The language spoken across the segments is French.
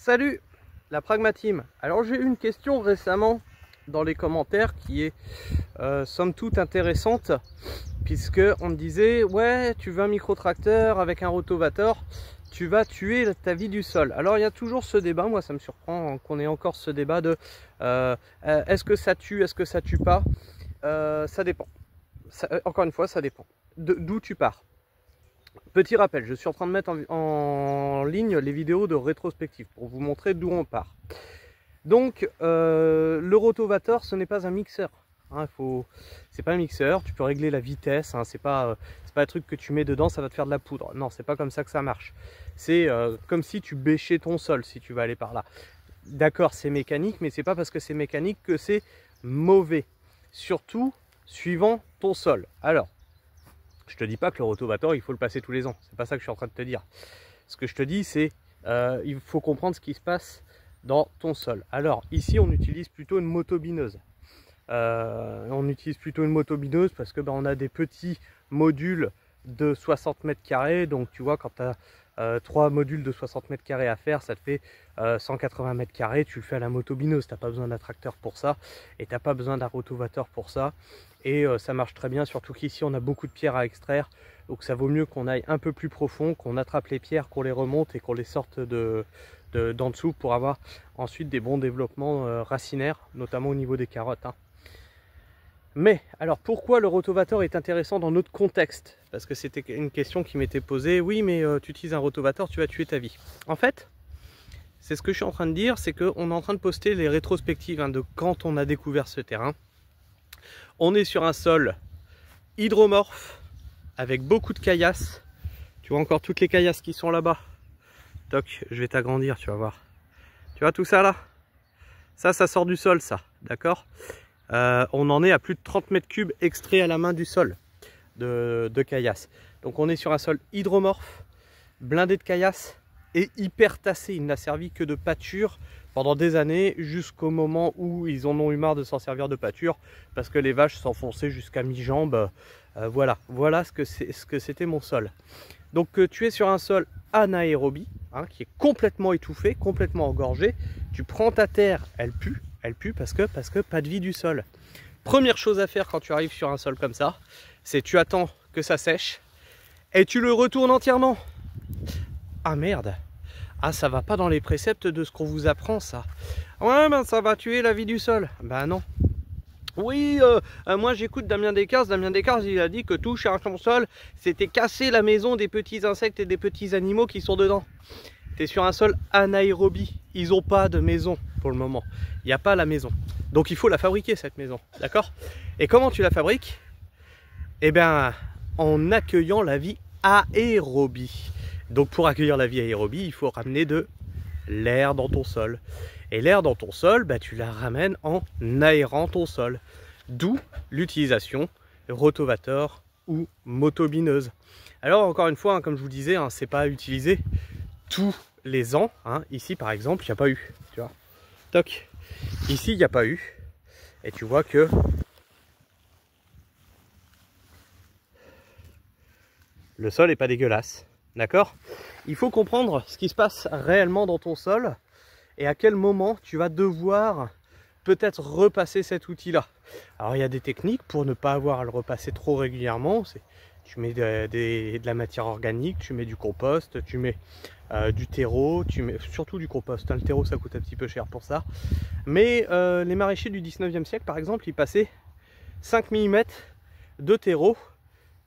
Salut la Pragma-Team. Alors j'ai eu une question récemment dans les commentaires qui est somme toute intéressante, puisque on me disait ouais, tu veux un micro-tracteur avec un rotovator, tu vas tuer ta vie du sol. Alors il y a toujours ce débat, moi ça me surprend qu'on ait encore ce débat de est-ce que ça tue, est-ce que ça tue pas. Ça dépend, encore une fois ça dépend d'où tu pars. Petit rappel, je suis en train de mettre en ligne les vidéos de rétrospective pour vous montrer d'où on part. Donc le rotovator, ce n'est pas un mixeur, hein, c'est pas un mixeur, tu peux régler la vitesse, hein, c'est pas un truc que tu mets dedans, ça va te faire de la poudre. Non, c'est pas comme ça que ça marche. C'est comme si tu bêchais ton sol, si tu vas aller par là. D'accord, c'est mécanique, mais c'est pas parce que c'est mécanique que c'est mauvais. Surtout suivant ton sol. Alors, je te dis pas que le rotovator il faut le passer tous les ans, c'est pas ça que je suis en train de te dire. Ce que je te dis c'est il faut comprendre ce qui se passe dans ton sol. Alors ici on utilise plutôt une motobineuse. Parce que on a des petits modules de 60 mètres carrés, donc tu vois quand tu as 3 modules de 60 mètres carrés à faire, ça te fait 180 mètres carrés, tu le fais à la motobineuse, tu n'as pas besoin d'un tracteur pour ça, et tu n'as pas besoin d'un rotovator pour ça, et ça marche très bien, surtout qu'ici on a beaucoup de pierres à extraire, donc ça vaut mieux qu'on aille un peu plus profond, qu'on attrape les pierres, qu'on les remonte et qu'on les sorte d'en dessous pour avoir ensuite des bons développements racinaires, notamment au niveau des carottes, hein. Mais alors pourquoi le rotovator est intéressant dans notre contexte? Parce que c'était une question qui m'était posée. Oui, mais tu utilises un rotovator, tu vas tuer ta vie. En fait, c'est ce que je suis en train de dire, c'est qu'on est en train de poster les rétrospectives, hein, de quand on a découvert ce terrain. On est sur un sol hydromorphe avec beaucoup de caillasses. Tu vois encore toutes les caillasses qui sont là-bas. Toc, je vais t'agrandir, tu vas voir. Tu vois tout ça là? Ça sort du sol, ça, d'accord? On en est à plus de 30 mètres cubes extraits à la main du sol de caillasses. Donc on est sur un sol hydromorphe, blindé de caillasses et hyper tassé. Il n'a servi que de pâture pendant des années, jusqu'au moment où ils en ont eu marre de s'en servir de pâture parce que les vaches s'enfonçaient jusqu'à mi-jambe. Voilà ce que c'était mon sol. Donc tu es sur un sol anaérobie, hein, qui est complètement étouffé, complètement engorgé. Tu prends ta terre, elle pue parce que pas de vie du sol. Première chose à faire quand tu arrives sur un sol comme ça, c'est tu attends que ça sèche et tu le retournes entièrement. Ah merde, ah ça va pas dans les préceptes de ce qu'on vous apprend ça. Ouais ben ça va tuer la vie du sol. Ben non. Oui, moi j'écoute Damien Descartes. Damien Descartes il a dit que toucher à son sol, c'était casser la maison des petits insectes et des petits animaux qui sont dedans. Tu es sur un sol anaérobie, ils n'ont pas de maison pour le moment. Il n'y a pas la maison. Donc il faut la fabriquer cette maison, d'accord? Et comment tu la fabriques? Eh bien, en accueillant la vie aérobie. Donc pour accueillir la vie aérobie, il faut ramener de l'air dans ton sol. Et l'air dans ton sol, bah, tu la ramènes en aérant ton sol. D'où l'utilisation rotovator ou motobineuse. Alors encore une fois, hein, comme je vous disais, hein, c'est pas utilisé tous les ans, hein. Ici par exemple, il n'y a pas eu. Tu vois, toc. Ici, il n'y a pas eu. Et tu vois que le sol n'est pas dégueulasse. D'accord? Il faut comprendre ce qui se passe réellement dans ton sol et à quel moment tu vas devoir peut-être repasser cet outil-là. Alors il y a des techniques pour ne pas avoir à le repasser trop régulièrement. Tu mets de la matière organique, tu mets du compost, tu mets du terreau, tu mets surtout du compost, hein. Le terreau ça coûte un petit peu cher pour ça. Mais les maraîchers du 19e siècle par exemple, ils passaient 5 mm de terreau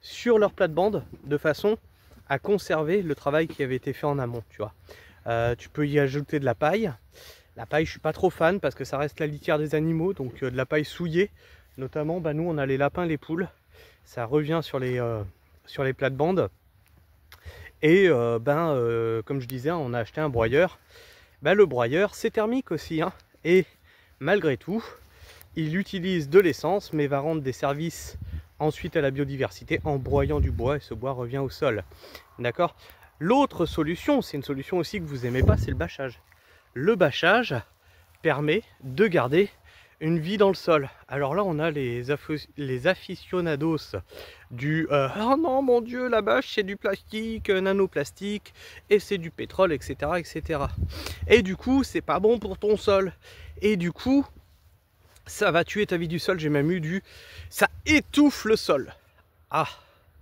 sur leur plate-bande de façon à conserver le travail qui avait été fait en amont, tu vois. Tu peux y ajouter de la paille. La paille, je suis pas trop fan parce que ça reste la litière des animaux, donc de la paille souillée. Notamment, bah, nous on a les lapins, les poules. Ça revient sur les plates-bandes. Et comme je disais, on a acheté un broyeur. Ben, le broyeur, c'est thermique aussi, hein. Et malgré tout, il utilise de l'essence, mais va rendre des services ensuite à la biodiversité en broyant du bois. Et ce bois revient au sol. D'accord? L'autre solution, c'est une solution aussi que vous n'aimez pas, c'est le bâchage. Le bâchage permet de garder une vie dans le sol. Alors là, on a les aficionados du oh non, mon Dieu, la bâche, c'est du plastique, nanoplastique, et c'est du pétrole, etc., etc. Et du coup, c'est pas bon pour ton sol. Et du coup, ça va tuer ta vie du sol. J'ai même eu ça étouffe le sol. Ah,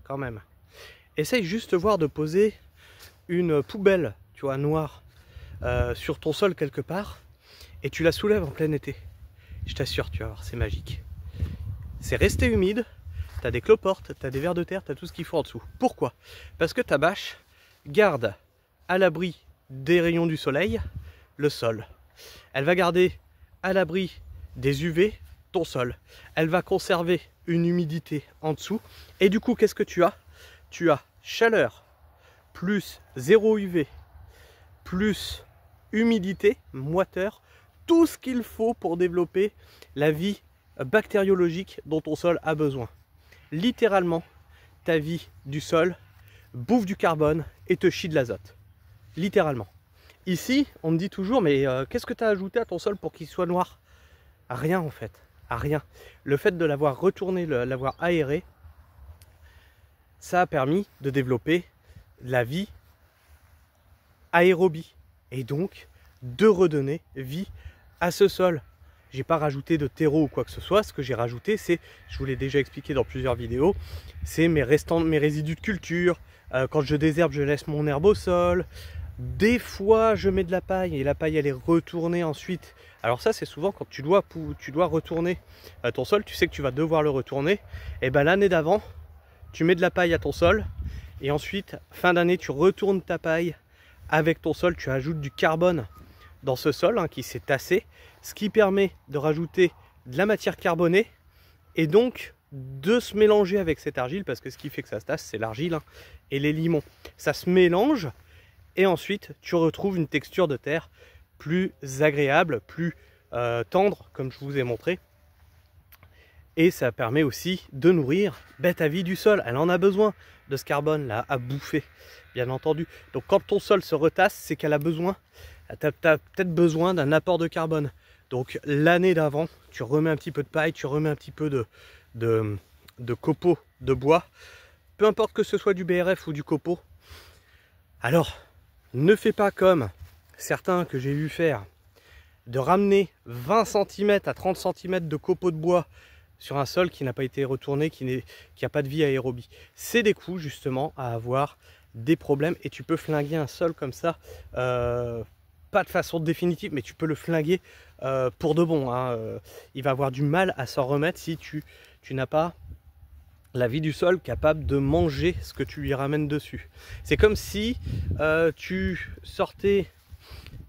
quand même. Essaye juste voir de poser une poubelle, tu vois, noire, sur ton sol quelque part, et tu la soulèves en plein été. Je t'assure, tu vas voir, c'est magique. C'est resté humide, tu as des cloportes, tu as des vers de terre, tu as tout ce qu'il faut en dessous. Pourquoi? Parce que ta bâche garde à l'abri des rayons du soleil le sol. Elle va garder à l'abri des UV ton sol. Elle va conserver une humidité en dessous. Et du coup, qu'est-ce que tu as? Tu as chaleur plus 0 UV plus humidité, moiteur, tout ce qu'il faut pour développer la vie bactériologique dont ton sol a besoin. Littéralement, ta vie du sol bouffe du carbone et te chie de l'azote. Littéralement. Ici, on me dit toujours, mais qu'est-ce que tu as ajouté à ton sol pour qu'il soit noir? Rien en fait, rien. Le fait de l'avoir retourné, l'avoir aéré, ça a permis de développer la vie aérobie et donc de redonner vie à ce sol. J'ai pas rajouté de terreau ou quoi que ce soit. Ce que j'ai rajouté, c'est, je vous l'ai déjà expliqué dans plusieurs vidéos, c'est mes résidus de culture. Quand je désherbe, je laisse mon herbe au sol. Des fois, je mets de la paille et la paille, elle est retournée ensuite. Alors ça, c'est souvent quand tu dois retourner ton sol, tu sais que tu vas devoir le retourner. Et ben l'année d'avant, tu mets de la paille à ton sol et ensuite, fin d'année, tu retournes ta paille avec ton sol. Tu ajoutes du carbone dans ce sol qui s'est tassé, ce qui permet de rajouter de la matière carbonée et donc de se mélanger avec cette argile, parce que ce qui fait que ça se tasse, c'est l'argile et les limons. Ça se mélange et ensuite tu retrouves une texture de terre plus agréable, plus tendre, comme je vous ai montré. Et ça permet aussi de nourrir ta vie du sol. Elle en a besoin de ce carbone là à bouffer, bien entendu. Donc quand ton sol se retasse, c'est qu'elle a besoin, tu as peut-être besoin d'un apport de carbone. Donc l'année d'avant, tu remets un petit peu de paille, tu remets un petit peu de copeaux de bois, peu importe que ce soit du BRF ou du copeau. Alors, ne fais pas comme certains que j'ai vu faire, de ramener 20 cm à 30 cm de copeaux de bois sur un sol qui n'a pas été retourné, qui n'a pas de vie aérobie. C'est des coûts justement à avoir des problèmes et tu peux flinguer un sol comme ça, pas de façon définitive, mais tu peux le flinguer pour de bon. Il va avoir du mal à s'en remettre si tu n'as pas la vie du sol capable de manger ce que tu lui ramènes dessus. C'est comme si tu sortais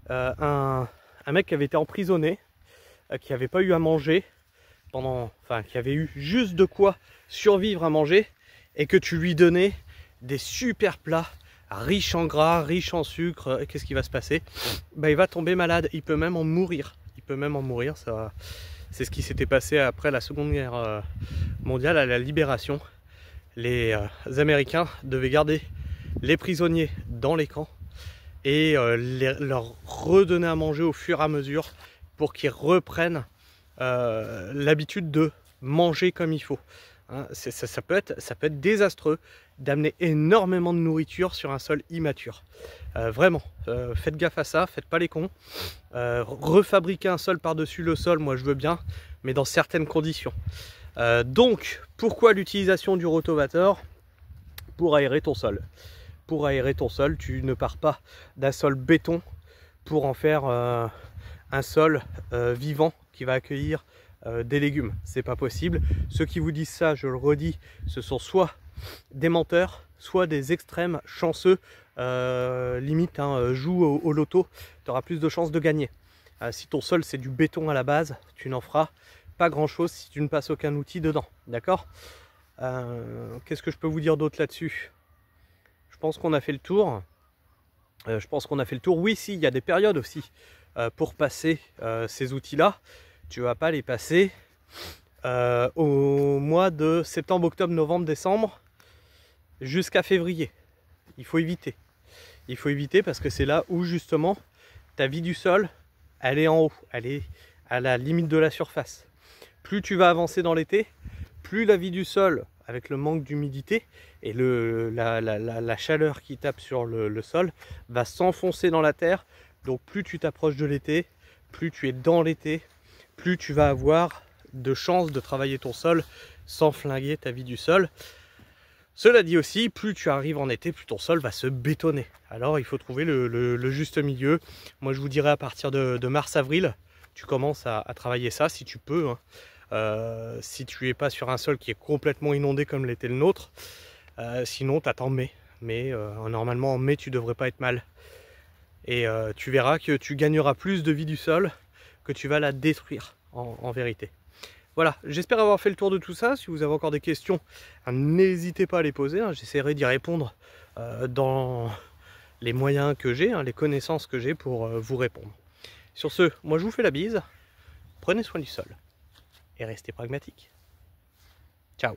un mec qui avait été emprisonné, qui n'avait pas eu à manger, qui avait eu juste de quoi survivre à manger, et que tu lui donnais des super plats riches en gras, riches en sucre. Qu'est-ce qui va se passer? Il va tomber malade, il peut même en mourir. Il peut même en mourir. C'est ce qui s'était passé après la Seconde Guerre mondiale, à la Libération. Les Américains devaient garder les prisonniers dans les camps et leur redonner à manger au fur et à mesure pour qu'ils reprennent l'habitude de manger comme il faut. Ça peut être désastreux d'amener énormément de nourriture sur un sol immature. Vraiment, faites gaffe à ça, faites pas les cons. Refabriquer un sol par-dessus le sol, moi je veux bien, mais dans certaines conditions. Donc, pourquoi l'utilisation du rotovator? Pour aérer ton sol. Pour aérer ton sol, tu ne pars pas d'un sol béton pour en faire un sol vivant qui va accueillir des légumes. C'est pas possible. Ceux qui vous disent ça, je le redis, ce sont soit des menteurs, soit des extrêmes chanceux. Limite, joue au loto, tu auras plus de chances de gagner. Si ton sol c'est du béton à la base, tu n'en feras pas grand chose si tu ne passes aucun outil dedans. D'accord? Qu'est-ce que je peux vous dire d'autre là-dessus? Je pense qu'on a fait le tour. Oui, si, il y a des périodes aussi pour passer ces outils-là. Tu ne vas pas les passer au mois de septembre, octobre, novembre, décembre jusqu'à février. Il faut éviter. Il faut éviter parce que c'est là où justement ta vie du sol, elle est en haut. Elle est à la limite de la surface. Plus tu vas avancer dans l'été, plus la vie du sol, avec le manque d'humidité et la chaleur qui tape sur le sol, va s'enfoncer dans la terre. Donc plus tu t'approches de l'été, plus tu es dans l'été, plus tu vas avoir de chances de travailler ton sol sans flinguer ta vie du sol. Cela dit aussi, plus tu arrives en été, plus ton sol va se bétonner. Alors il faut trouver le juste milieu. Moi je vous dirais à partir de mars-avril, tu commences à travailler ça si tu peux. Hein. Si tu n'es pas sur un sol qui est complètement inondé comme l'était le nôtre. Sinon t'attends mai. Mais normalement en mai tu devrais pas être mal. Et tu verras que tu gagneras plus de vie du sol que tu vas la détruire en vérité. Voilà, j'espère avoir fait le tour de tout ça. Si vous avez encore des questions, n'hésitez pas à les poser. Hein. J'essaierai d'y répondre dans les moyens que j'ai, hein, les connaissances que j'ai pour vous répondre. Sur ce, moi je vous fais la bise. Prenez soin du sol et restez pragmatiques. Ciao.